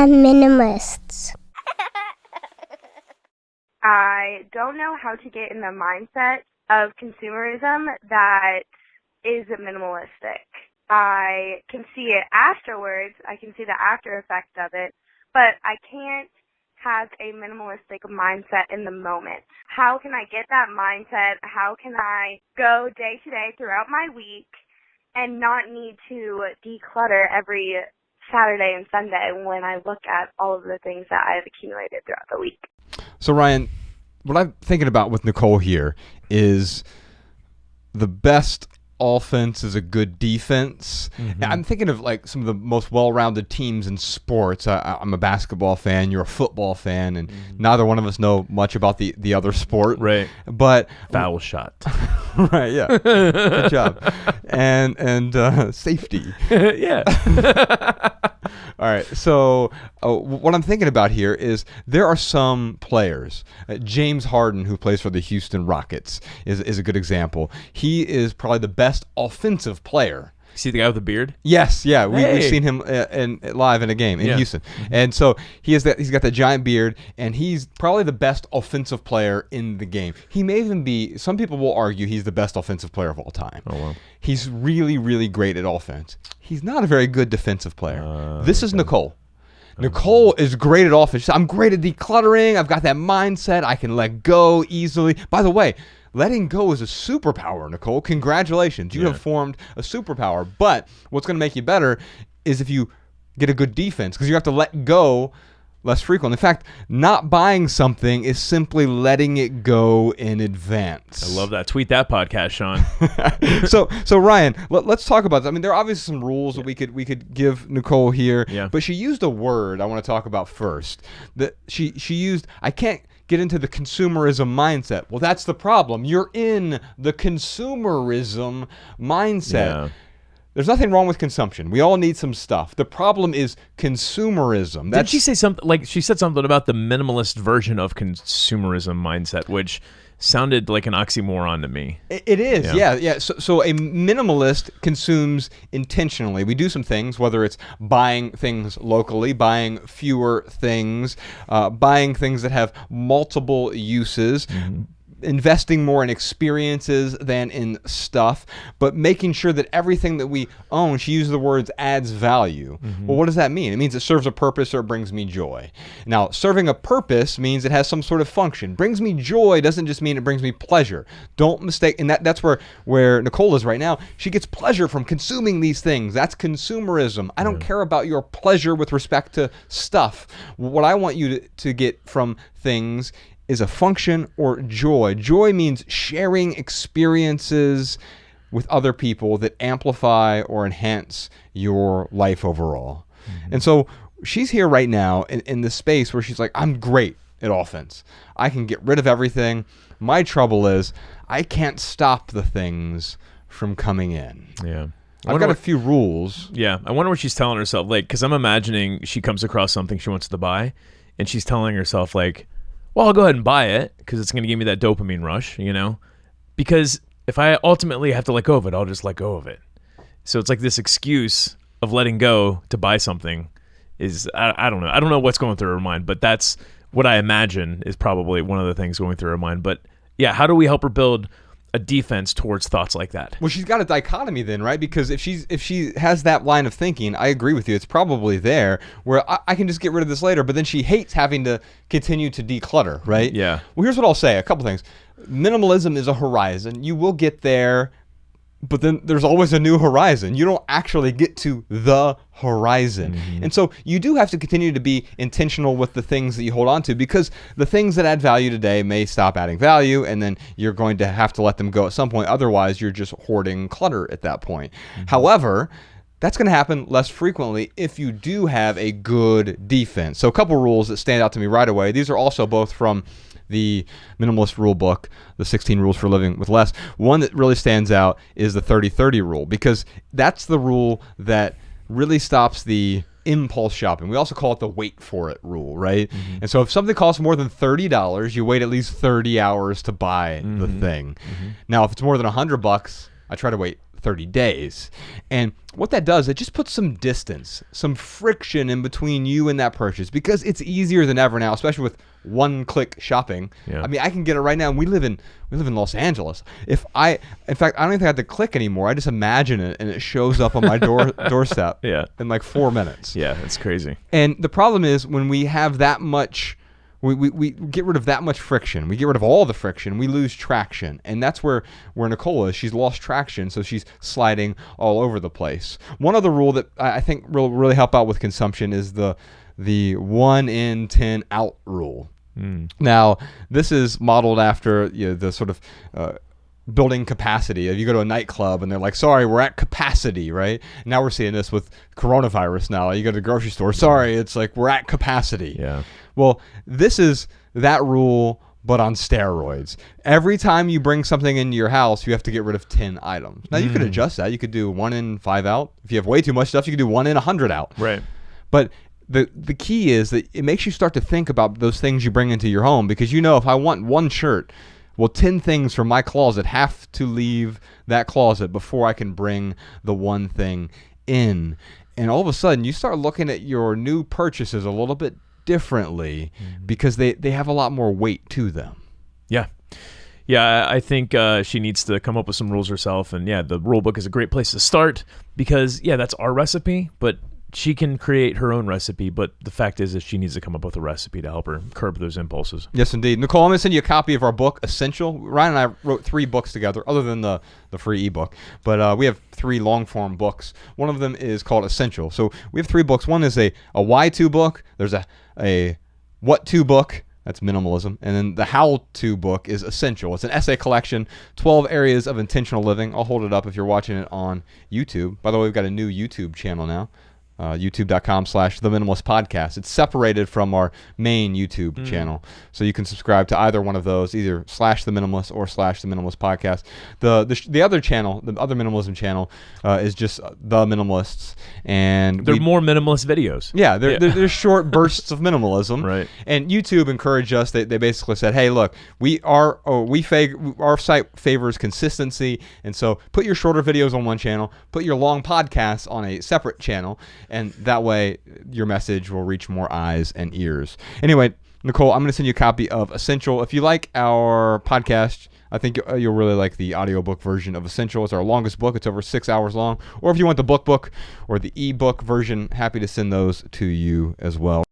Minimalists. I don't know how to get in the mindset of consumerism that is minimalistic. I can see it afterwards. I can see the after effect of it, but I can't have a minimalistic mindset in the moment. How can I get that mindset? How can I go day to day throughout my week and not need to declutter every Saturday and Sunday when I look at all of the things that I have accumulated throughout the week? So Ryan, what I'm thinking about with Nicole here is the best offense is a good defense. Mm-hmm. I'm thinking of like some of the most well-rounded teams in sports. I'm a basketball fan. You're a football fan, and neither one of us know much about the other sport. Right. But foul shot. Right. Yeah. Good job. And safety. Yeah. All right. So what I'm thinking about here is there are some players. James Harden, who plays for the Houston Rockets, is a good example. He is probably the best offensive player. See the guy with the beard? Yes, yeah, we've seen him live in a game in Houston, and so he's got that giant beard, and he's probably the best offensive player in the game. He may even be. Some people will argue he's the best offensive player of all time. Oh wow, he's really, really great at offense. He's not a very good defensive player. This is Nicole. Nicole is great at offense. I'm great at decluttering. I've got that mindset. I can let go easily. By the way, letting go is a superpower, Nicole. Congratulations. You have formed a superpower. But what's going to make you better is if you get a good defense, because you have to let go less frequently. In fact, not buying something is simply letting it go in advance. I love that. Tweet that podcast, Sean. So Ryan, let's talk about that. I mean, there are obviously some rules that we could give Nicole here, but she used a word I want to talk about first. That she used, I can't get into the consumerism mindset. Well, that's the problem. You're in the consumerism mindset. Yeah. There's nothing wrong with consumption. We all need some stuff. The problem is consumerism. Did she say something like she said something about the minimalist version of consumerism mindset, which sounded like an oxymoron to me. It is, yeah. So a minimalist consumes intentionally. We do some things, whether it's buying things locally, buying fewer things, buying things that have multiple uses, investing more in experiences than in stuff, but making sure that everything that we own, she uses the words adds value. Well, what does that mean? It means it serves a purpose or it brings me joy. Now, serving a purpose means it has some sort of function. Brings me joy doesn't just mean it brings me pleasure. Don't mistake, and that's where Nicole is right now. She gets pleasure from consuming these things. That's consumerism. I don't care about your pleasure with respect to stuff. What I want you to get from things is a function or joy. Joy means sharing experiences with other people that amplify or enhance your life overall. And so she's here right now in the space where she's like, I'm great at offense. I can get rid of everything. My trouble is I can't stop the things from coming in. Yeah. I've got a few rules. Yeah. I wonder what she's telling herself. Like, because I'm imagining she comes across something she wants to buy, and she's telling herself, like, well, I'll go ahead and buy it because it's going to give me that dopamine rush, you know? Because if I ultimately have to let go of it, I'll just let go of it. So it's like this excuse of letting go to buy something is, I don't know. I don't know what's going through her mind, but that's what I imagine is probably one of the things going through her mind. But yeah, how do we help her build a defense towards thoughts like that? Well, she's got a dichotomy then, right? Because if she has that line of thinking, I agree with you. It's probably there where I can just get rid of this later, but then she hates having to continue to declutter, right? Yeah. Well, here's what I'll say. A couple things. Minimalism is a horizon. You will get there, but then there's always a new horizon. You don't actually get to the horizon. And so you do have to continue to be intentional with the things that you hold on to, because the things that add value today may stop adding value, and then you're going to have to let them go at some point. Otherwise, you're just hoarding clutter at that point. However, that's going to happen less frequently if you do have a good defense. So a couple rules that stand out to me right away. These are also both from the Minimalist rule book, the 16 rules for living with less. One that really stands out is the 30-30 rule, because that's the rule that really stops the impulse shopping. We also call it the wait for it rule, right? And so if something costs more than $30, you wait at least 30 hours to buy the thing. Now, if it's more than $100, I try to wait 30 days. And what that does, it just puts some distance, some friction in between you and that purchase, because it's easier than ever now, especially with one-click shopping. Yeah. I mean, I can get it right now. And we live in Los Angeles. In fact, I don't even have to click anymore. I just imagine it, and it shows up on my doorstep in like 4 minutes. Yeah, that's crazy. And the problem is when we have that much, we get rid of that much friction. We get rid of all the friction. We lose traction. And that's where Nicole is. She's lost traction, so she's sliding all over the place. One other rule that I think will really help out with consumption is the 1 in, 10 out rule. Now, this is modeled after the sort of building capacity. If you go to a nightclub and they're like, sorry, we're at capacity, right? Now we're seeing this with coronavirus now. You go to the grocery store, sorry, it's like we're at capacity. Yeah. Well, this is that rule, but on steroids. Every time you bring something into your house, you have to get rid of 10 items. Now, you could adjust that. You could do 1 in, 5 out. If you have way too much stuff, you could do 1 in, 100 out. Right. But the key is that it makes you start to think about those things you bring into your home, because if I want one shirt, well, 10 things from my closet have to leave that closet before I can bring the one thing in. And all of a sudden, you start looking at your new purchases a little bit differently because they have a lot more weight to them. Yeah. Yeah, I think she needs to come up with some rules herself. And the rule book is a great place to start because, that's our recipe, but she can create her own recipe, but the fact is that she needs to come up with a recipe to help her curb those impulses. Yes, indeed. Nicole, I'm going to send you a copy of our book, Essential. Ryan and I wrote 3 books together, other than the free ebook. But we have 3 long-form books. One of them is called Essential. So we have 3 books. One is a why-to book. There's a what-to book. That's minimalism. And then the how-to book is Essential. It's an essay collection, 12 areas of intentional living. I'll hold it up if you're watching it on YouTube. By the way, we've got a new YouTube channel now. YouTube.com/The Minimalist Podcast. It's separated from our main YouTube channel. So you can subscribe to either one of those, either /The Minimalist or /The Minimalist Podcast. The other channel, the other minimalism channel, is just The Minimalists. And they're more minimalist videos. Yeah, they're short bursts of minimalism. Right. And YouTube encouraged us. They basically said, hey, look, our site favors consistency. And so put your shorter videos on one channel, put your long podcasts on a separate channel. And that way, your message will reach more eyes and ears. Anyway, Nicole, I'm going to send you a copy of Essential. If you like our podcast, I think you'll really like the audiobook version of Essential. It's our longest book. It's over 6 hours long. Or if you want the book or the ebook version, happy to send those to you as well.